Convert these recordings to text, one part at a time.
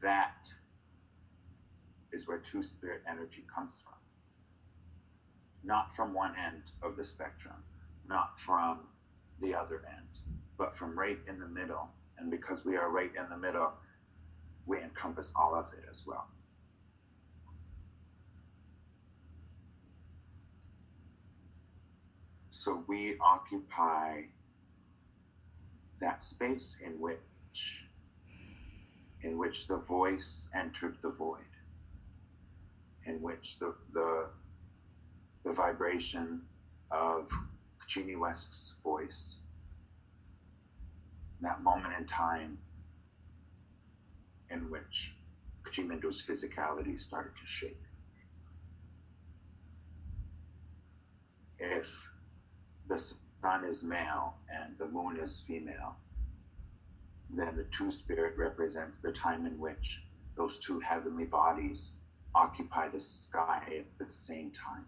that is where two-spirit energy comes from. Not from one end of the spectrum, not from the other end, but from right in the middle. And because we are right in the middle, we encompass all of it as well. So we occupy that space in which the voice entered the void, in which the vibration of Kachini West's voice, that moment in time in which Kachimindo's physicality started to shake. If the sun is male and the moon is female, then the two-spirit represents the time in which those two heavenly bodies occupy the sky at the same time.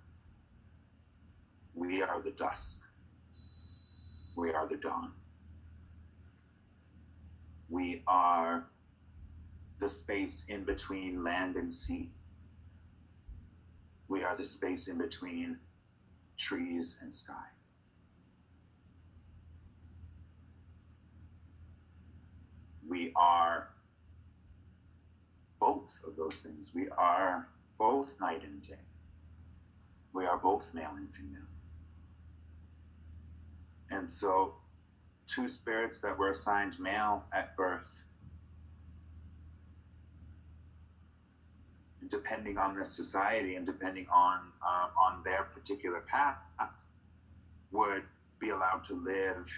We are the dusk. We are the dawn. We are the space in between land and sea. We are the space in between trees and sky. We are both of those things. We are both night and day. We are both male and female. And so, two spirits that were assigned male at birth, depending on the society and depending on their particular path, would be allowed to live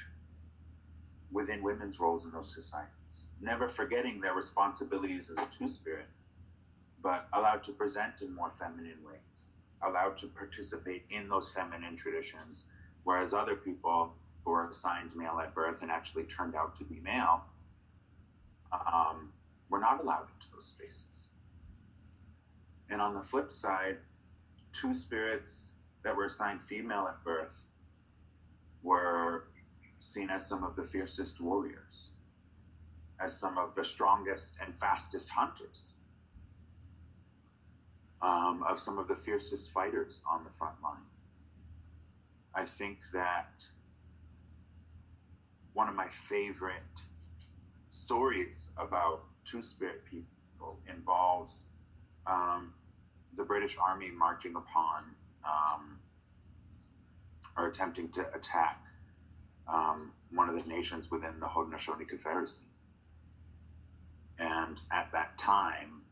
within women's roles in those societies, never forgetting their responsibilities as a two-spirit, but allowed to present in more feminine ways, allowed to participate in those feminine traditions, whereas other people who were assigned male at birth and actually turned out to be male were not allowed into those spaces. And on the flip side, two spirits that were assigned female at birth were seen as some of the fiercest warriors, as some of the strongest and fastest hunters, of some of the fiercest fighters on the front line. I think that one of my favorite stories about two-spirit people involves the British Army marching upon or attempting to attack one of the nations within the Haudenosaunee Confederacy. And at that time,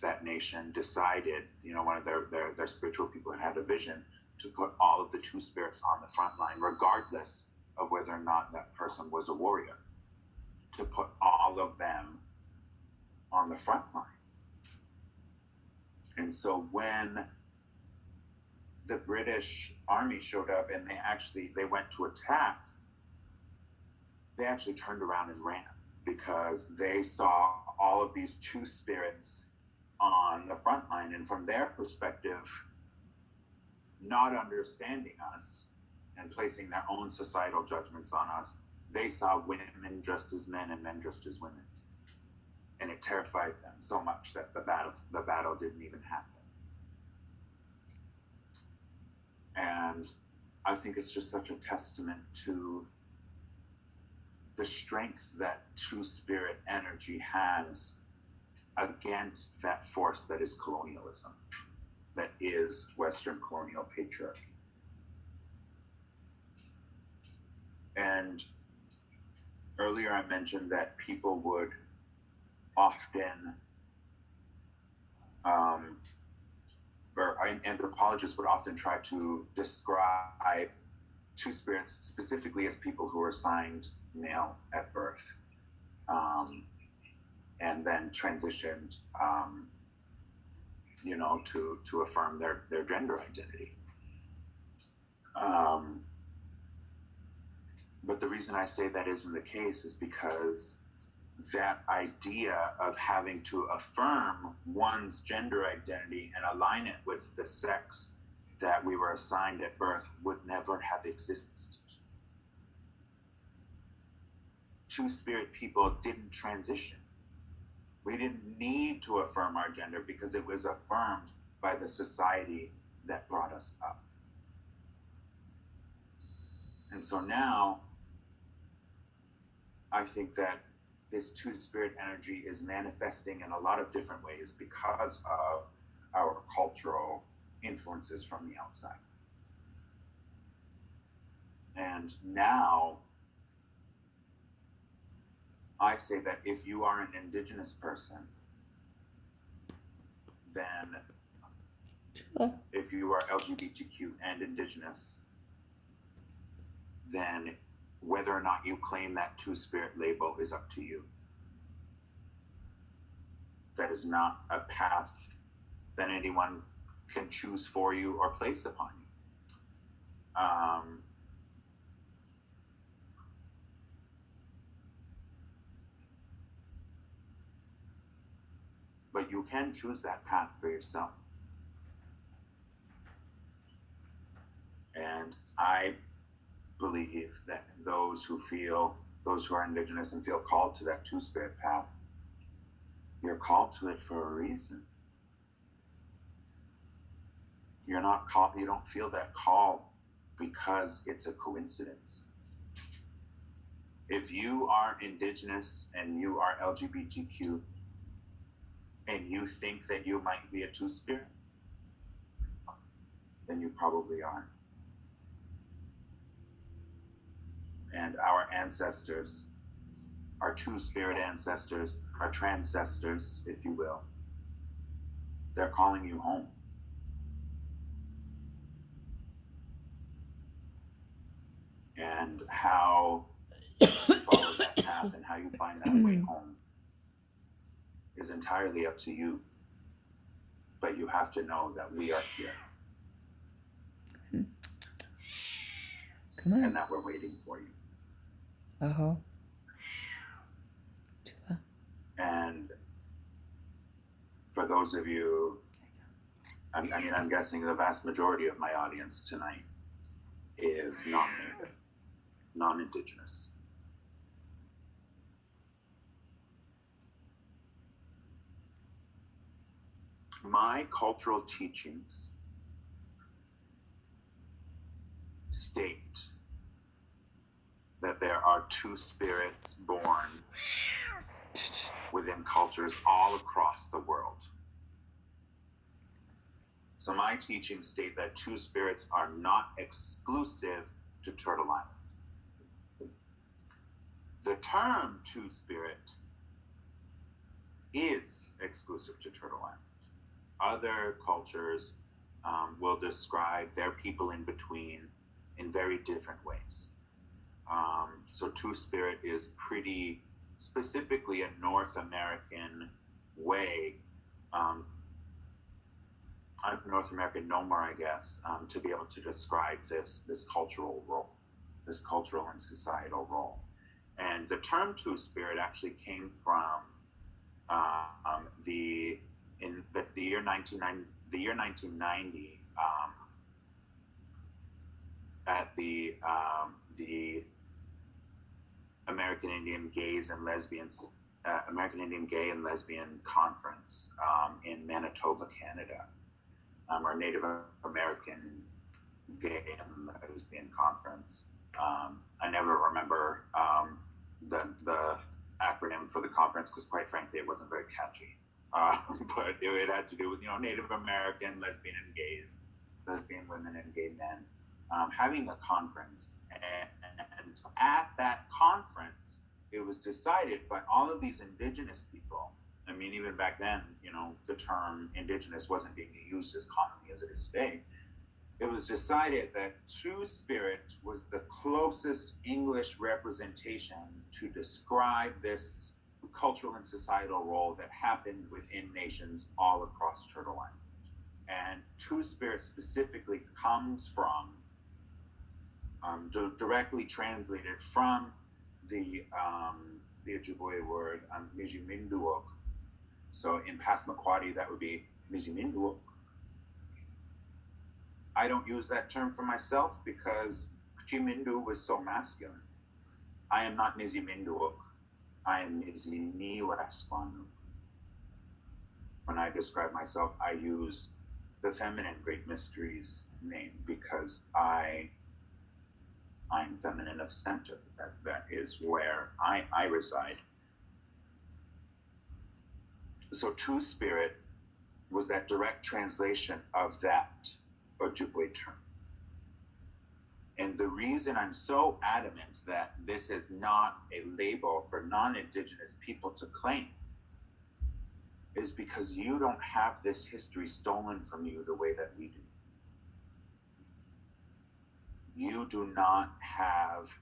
that nation decided, one of their spiritual people had a vision to put all of the two spirits on the front line, regardless of whether or not that person was a warrior, to put all of them on the front line. And so when the British Army showed up and they went to attack, they actually turned around and ran because they saw all of these two spirits on the front line. And from their perspective, not understanding us and placing their own societal judgments on us, they saw women dressed as men and men dressed as women. And it terrified them so much that the battle didn't even happen. And I think it's just such a testament to the strength that two-spirit energy has against that force that is colonialism, that is Western colonial patriarchy. And earlier I mentioned that people would often, or anthropologists would often try to describe two spirits specifically as people who were assigned male at birth, and then transitioned, to affirm their gender identity. But the reason I say that isn't the case is because that idea of having to affirm one's gender identity and align it with the sex that we were assigned at birth would never have existed. Two-spirit people didn't transition. We didn't need to affirm our gender because it was affirmed by the society that brought us up. And so now, I think that this two-spirit energy is manifesting in a lot of different ways because of our cultural influences from the outside. And now, I say that if you are an indigenous person, then if you are LGBTQ and indigenous, then whether or not you claim that two-spirit label is up to you. That is not a path that anyone can choose for you or place upon you. But you can choose that path for yourself. And I believe that those who are indigenous and feel called to that two-spirit path, you're called to it for a reason. You don't feel that call because it's a coincidence. If you are indigenous and you are LGBTQ and you think that you might be a two-spirit, then you probably are. And our ancestors, our two-spirit ancestors, our transcestors, if you will, they're calling you home. And how you follow that path and how you find that way home is entirely up to you. But you have to know that we are here. Come on. And that we're waiting for you. Uh-huh. And for those of you, I'm guessing the vast majority of my audience tonight is non-native, non-indigenous. My cultural teachings state that there are two spirits born within cultures all across the world. So my teachings state that two spirits are not exclusive to Turtle Island. The term two-spirit is exclusive to Turtle Island. Other cultures will describe their people in between in very different ways. So two-spirit is pretty specifically a North American way, North American nomor, I guess, to be able to describe this cultural role, this cultural and societal role. And the term two-spirit actually came from the year 1990 at the American Indian Gays and Lesbians, American Indian Gay and Lesbian Conference in Manitoba, Canada, or Native American Gay and Lesbian Conference. I never remember the acronym for the conference because, quite frankly, it wasn't very catchy. But it had to do with Native American lesbian and gays, lesbian women and gay men having a conference, and at that conference, it was decided by all of these indigenous people. I mean, even back then, the term indigenous wasn't being used as commonly as it is today. It was decided that two-spirit was the closest English representation to describe this cultural and societal role that happened within nations all across Turtle Island. And two-spirit specifically comes from, directly translated from the Ojibwe word, Mijiminduok. So in Passamaquoddy, that would be Mijiminduok. I don't use that term for myself because Chimindu was so masculine. I am not Niziminduok. I am Niziniwasquanu. when I describe myself, I use the feminine Great Mysteries name because I'm feminine of center. That is where I reside. So Two Spirit was that direct translation of that Ojibwe term. And the reason I'm so adamant that this is not a label for non-Indigenous people to claim is because you don't have this history stolen from you the way that we do. You do not have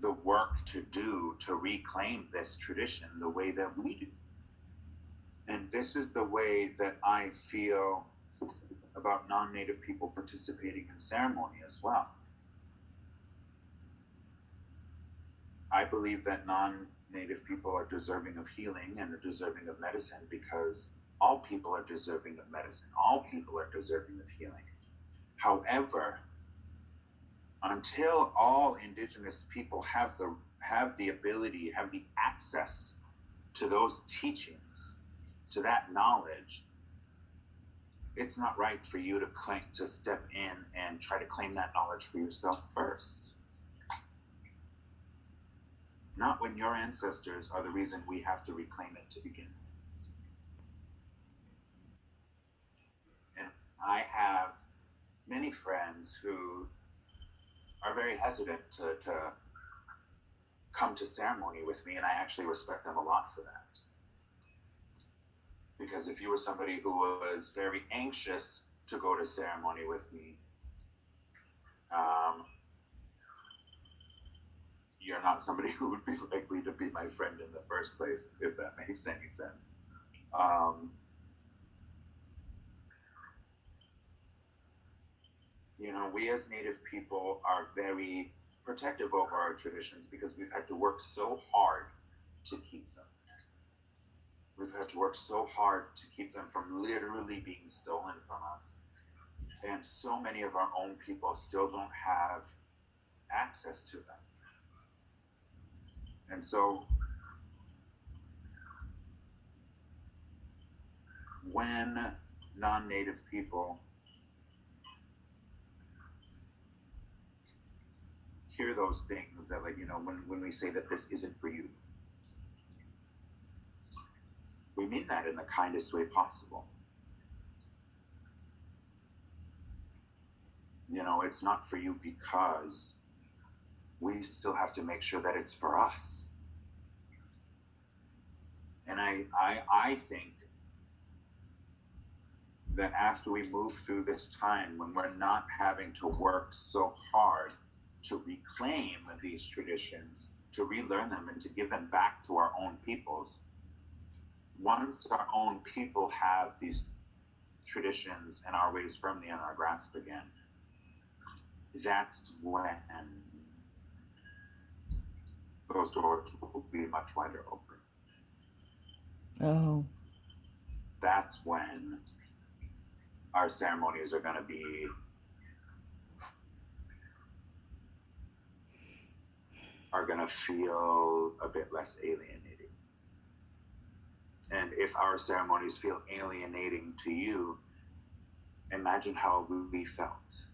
the work to do to reclaim this tradition the way that we do. And this is the way that I feel about non-Native people participating in ceremony as well. I believe that non-Native people are deserving of healing and are deserving of medicine because all people are deserving of medicine. All people are deserving of healing. However, until all Indigenous people have the ability, have the access to those teachings, to that knowledge, it's not right for you to step in and try to claim that knowledge for yourself first. Not when your ancestors are the reason we have to reclaim it to begin with. And I have many friends who are very hesitant to come to ceremony with me, and I actually respect them a lot for that. Because if you were somebody who was very anxious to go to ceremony with me, you're not somebody who would be likely to be my friend in the first place, if that makes any sense. We as Native people are very protective over our traditions because we've had to work so hard to keep them. We've had to work so hard to keep them from literally being stolen from us. And so many of our own people still don't have access to them. And so when non-Native people hear those things that, like, when we say that this isn't for you, we mean that in the kindest way possible. It's not for you because we still have to make sure that it's for us. And I think that after we move through this time when we're not having to work so hard to reclaim these traditions, to relearn them and to give them back to our own peoples, once our own people have these traditions and our ways firmly in our grasp again, that's when those doors will be much wider open. Oh. That's when our ceremonies are going to be feel a bit less alienating. And if our ceremonies feel alienating to you, imagine how we felt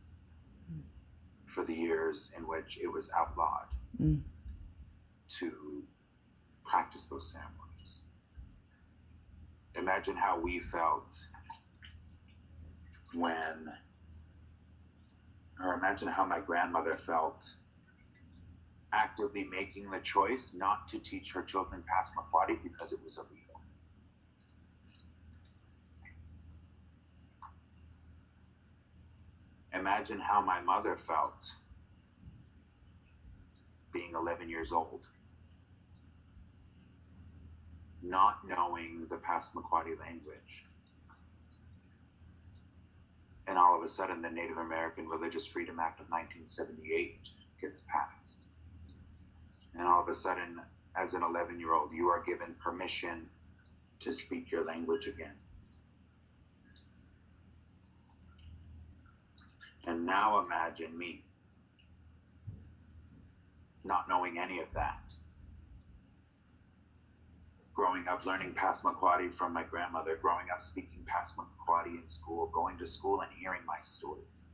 for the years in which it was outlawed to practice those ceremonies. Imagine how we felt imagine how my grandmother felt actively making the choice not to teach her children Passamaquoddy because it was illegal. Imagine how my mother felt being 11 years old, not knowing the Passamaquoddy language. And all of a sudden, the Native American Religious Freedom Act of 1978 gets passed. And all of a sudden, as an 11-year-old, you are given permission to speak your language again. And now imagine me, not knowing any of that, growing up learning Passamaquoddy from my grandmother, growing up speaking Passamaquoddy in school, going to school and hearing my stories.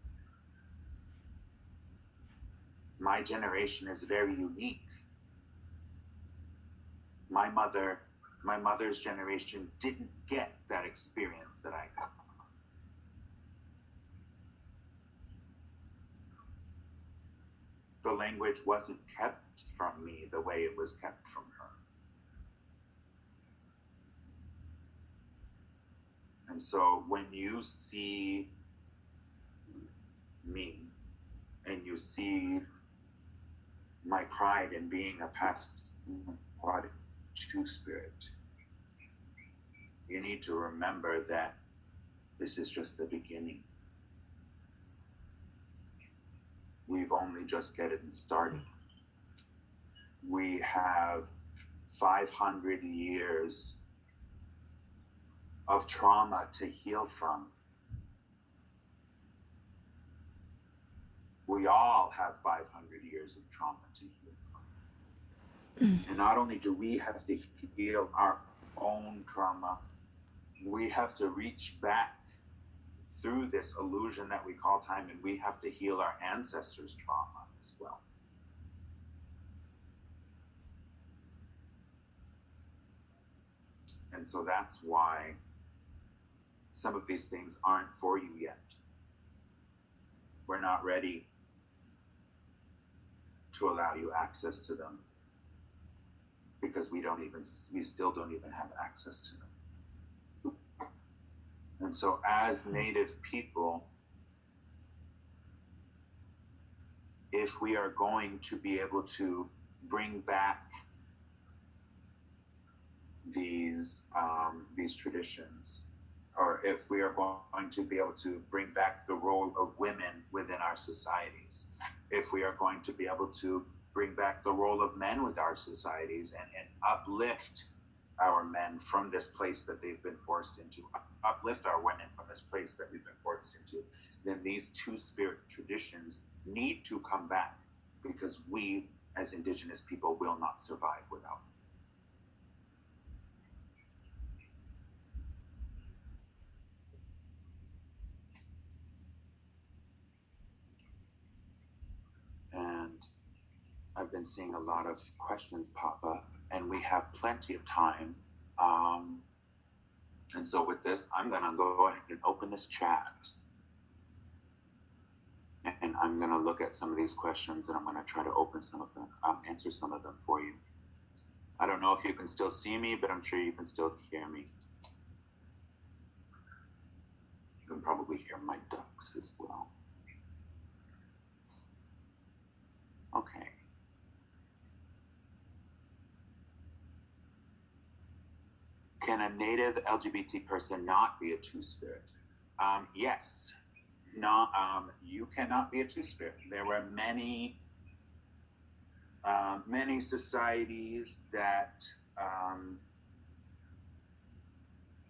My generation is very unique. My mother's generation didn't get that experience that I got. The language wasn't kept from me the way it was kept from her. And so when you see me and you see my pride in being a Passamaquoddy two-spirit, you need to remember that this is just the beginning. We've only just getting started. We have 500 years of trauma to heal from. We all have 500 years of trauma to heal from. And not only do we have to heal our own trauma, we have to reach back through this illusion that we call time, and we have to heal our ancestors' trauma as well. And so that's why some of these things aren't for you yet. We're not ready to allow you access to them because we still don't even have access to them. And so as Native people, if we are going to be able to bring back these traditions, or if we are going to be able to bring back the role of women within our societies, if we are going to be able to bring back the role of men with our societies and uplift our men from this place that they've been forced into, uplift our women from this place that we've been forced into, then these two-spirit traditions need to come back, because we as Indigenous people will not survive without them. And I've been seeing a lot of questions pop up, and we have plenty of time. And so with this, I'm going to go ahead and open this chat. And I'm going to look at some of these questions, and I'm going to try to open some of them, answer some of them for you. I don't know if you can still see me, but I'm sure you can still hear me. You can probably hear my ducks as well. Okay. Can a Native LGBT person not be a two-spirit? Yes. No, you cannot be a two-spirit. There were many societies that,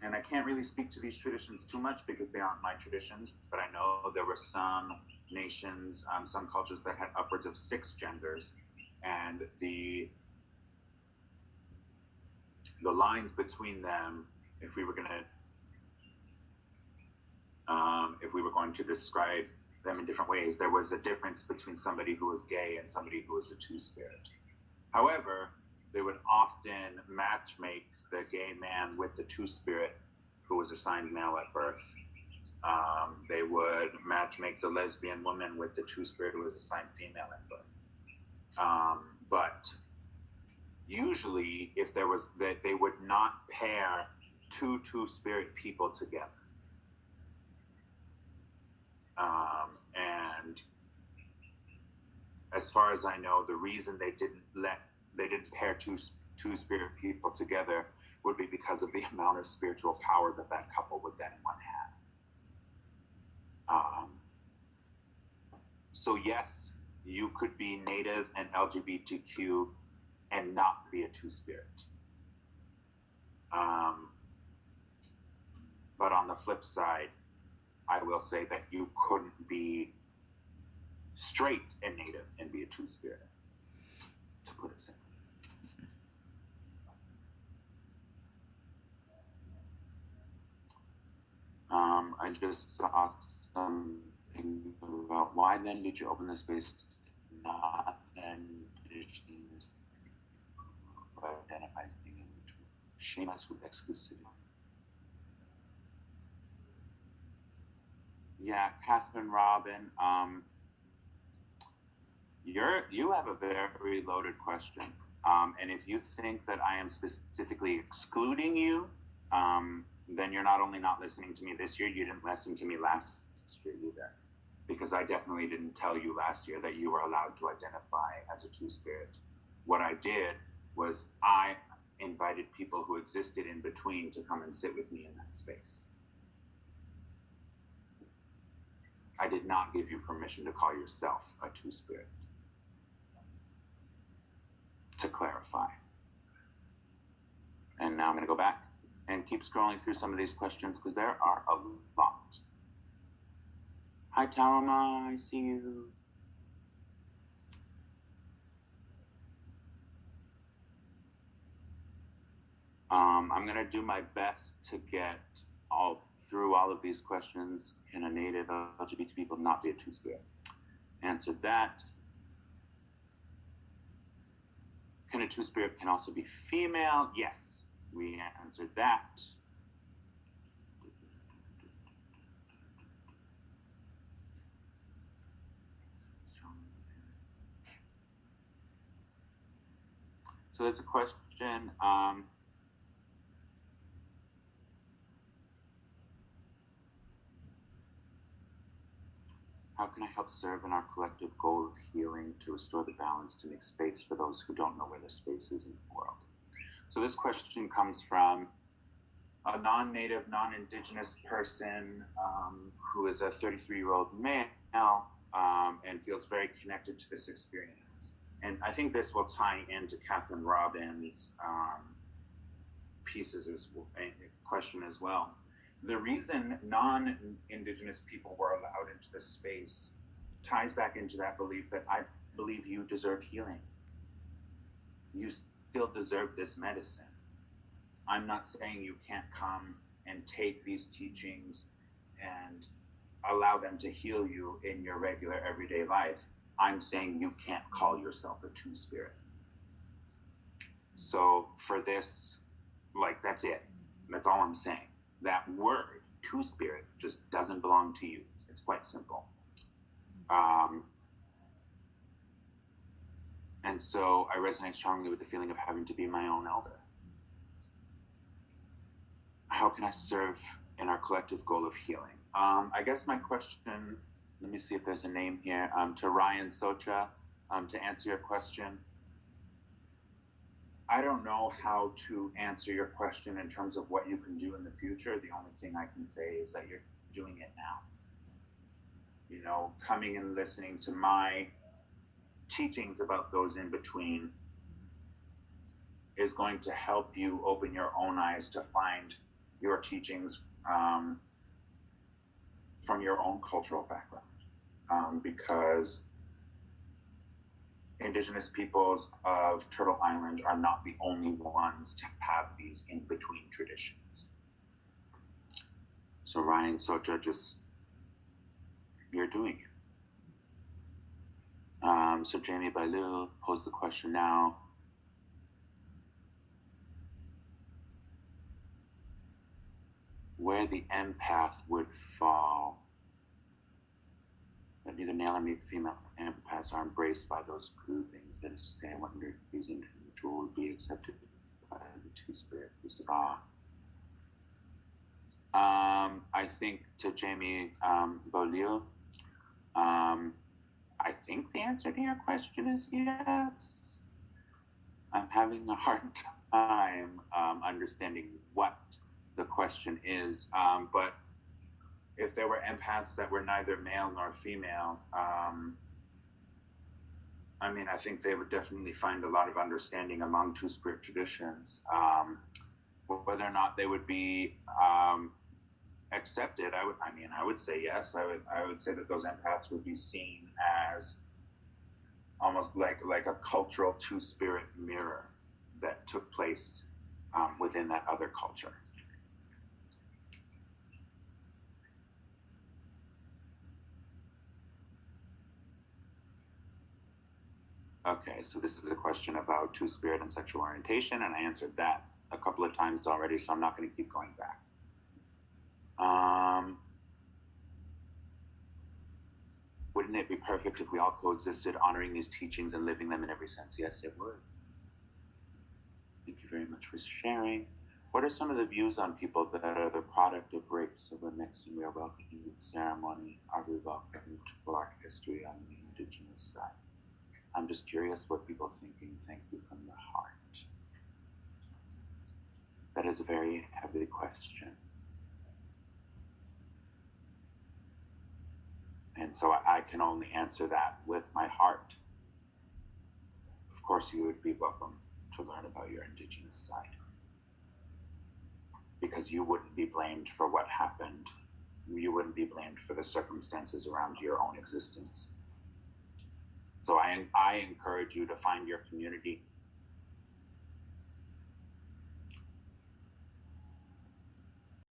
and I can't really speak to these traditions too much because they aren't my traditions, but I know there were some nations, some cultures that had upwards of 6 genders, and the lines between them, if we were going to describe them in different ways, there was a difference between somebody who was gay and somebody who was a two-spirit. However, they would often matchmake the gay man with the two-spirit who was assigned male at birth. They would matchmake the lesbian woman with the two-spirit who was assigned female at birth. But usually, if there was that, they would not pair two-spirit people together. And as far as I know, the reason they didn't pair two-spirit people together would be because of the amount of spiritual power that couple would then one have. So yes, you could be Native and LGBTQ and not be a two-spirit. But on the flip side, I will say that you couldn't be straight and Native and be a two-spirit, to put it simply. I just saw something about why then did you open the space to not indigenous who identify as being able to shame us with exclusivity. Yeah, Catherine Robin, you have a very loaded question. And if you think that I am specifically excluding you, then you're not only not listening to me this year, you didn't listen to me last year either. Because I definitely didn't tell you last year that you were allowed to identify as a two-spirit. What I did was I invited people who existed in between to come and sit with me in that space. I did not give you permission to call yourself a two-spirit. To clarify. And now I'm going to go back and keep scrolling through some of these questions because there are a lot. Hi, Talama, I see you. I'm going to do my best to get through all of these questions. Can a native LGBT people not be a two-spirit? Answered that. Can a two-spirit can also be female? Yes, we answered that. So there's a question. How can I help serve in our collective goal of healing to restore the balance, to make space for those who don't know where their space is in the world? So this question comes from a non-native, non-indigenous person who is a 33-year-old male and feels very connected to this experience. And I think this will tie into Catherine Robin's question as well. The reason non-indigenous people were allowed into this space ties back into that belief that I believe you deserve healing. You still deserve this medicine. I'm not saying you can't come and take these teachings and allow them to heal you in your regular everyday life. I'm saying you can't call yourself a two-spirit. So for this, that's it. That's all I'm saying. That word, two-spirit, just doesn't belong to you. It's quite simple. And so I resonate strongly with the feeling of having to be my own elder. How can I serve in our collective goal of healing? I guess my question, let me see if there's a name here, to Ryan Socha, to answer your question. I don't know how to answer your question in terms of what you can do in the future. The only thing I can say is that you're doing it now. You know, coming and listening to my teachings about those in between is going to help you open your own eyes to find your teachings from your own cultural background. Because Indigenous peoples of Turtle Island are not the only ones to have these in-between traditions. So Ryan Socha, you're doing it. So Jamie Bailu posed the question now. Where the empath would fall, that neither male nor female empaths are embraced by those groupings. That is to say, I wonder if these individuals would be accepted by the two-spirit who saw. I think to Jamie Beaulieu, I think the answer to your question is yes. I'm having a hard time understanding what the question is, but if there were empaths that were neither male nor female, I think they would definitely find a lot of understanding among two-spirit traditions. Whether or not they would be accepted, I would say yes. I would say that those empaths would be seen as almost like a cultural two-spirit mirror that took place within that other culture. Okay, so this is a question about two-spirit and sexual orientation, and I answered that a couple of times already, so I'm not going to keep going back. Wouldn't it be perfect if we all coexisted, honoring these teachings and living them in every sense? Yes, it would. Thank you very much for sharing. What are some of the views on people that are the product of rape, civil mixed, and we are welcoming the ceremony? Are we welcome to our history on the indigenous side? I'm just curious what people thinking. Thank you from the heart. That is a very heavy question. And so I can only answer that with my heart. Of course, you would be welcome to learn about your indigenous side, because you wouldn't be blamed for what happened. You wouldn't be blamed for the circumstances around your own existence. So I encourage you to find your community,